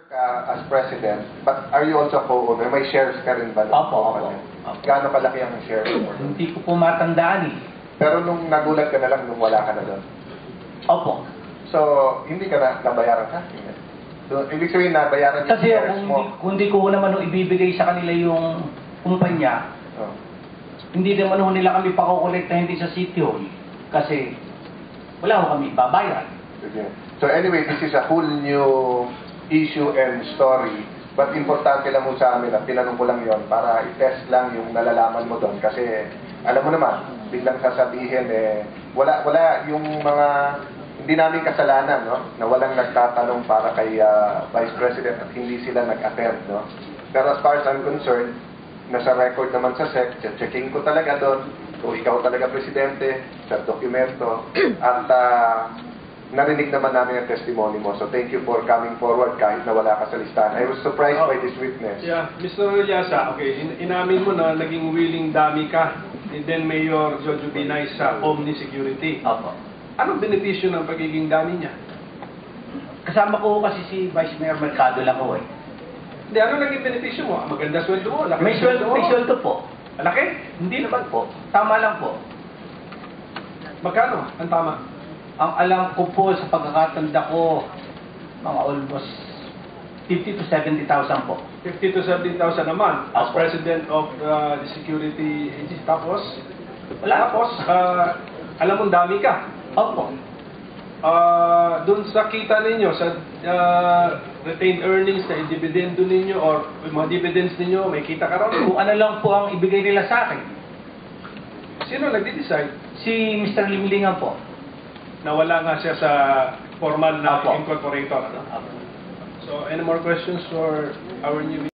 ka as president, but are you also co-owner? May shares ka rin ba? Opo. Gaano kalaki ang shares mo? Hindi ko po matandaan eh. Pero nung nagulat ka na lang nung wala ka na doon. Opo. So, hindi ka na nabayaran sa akin. So, ibig sabihin nabayaran yung Kasi shares mo. kung hindi ko naman ibibigay sa kanila yung kumpanya, Oh. hindi naman nila kami pakukolekta hindi sa City Hall. Kasi wala ko kami babayaran. Sige. So anyway, this is a whole new issue and story. But importante lang mo sa amin at tinanong ko lang yon para i-test lang yung nalalaman mo doon. Kasi alam mo naman, biglang sasabihin wala yung mga hindi namin kasalanan, no? Na walang nagtatanong para kay Vice President at hindi sila nag-attend, no? Pero as far as I'm concerned, nasa record naman sa SEC, checking ko talaga doon kung ikaw talaga presidente sa dokumento at narinig naman namin ang testimony mo. So thank you for coming forward kahit na wala ka sa listahan. I was surprised by this witness. Yeah, Mr. Lyasa, okay, inamin mo na naging willing dummy ka and then Mayor Jojo Binay sa Omni Security. Opo. Anong benepisyo ng pagiging dummy niya? Kasama ko kasi si Vice Mayor Mercado lang ko eh. Hindi, ano naging benepisyo mo? Maganda sweldo mo? Laki May sweldo po. Laki? Hindi naman po. Tama lang po. Magkano? Ang tama? Ang alam ko po sa pagkakatanda ko, mga almost 50 to 70,000 po. 50 to 70,000 a month as Opo. president of the security agency. Tapos, Wala. alam mong dami ka. Opo. Doon sa kita ninyo, sa retained earnings na dividendo ninyo or mga dividends ninyo, may kita ka ron? Kung ano lang po ang ibigay nila sa akin. Sino nagde-decide? Si Mr. Limlingan po. Na wala nga siya sa formal na Opo. incorporator. Ano? Opo. So, any more questions for our new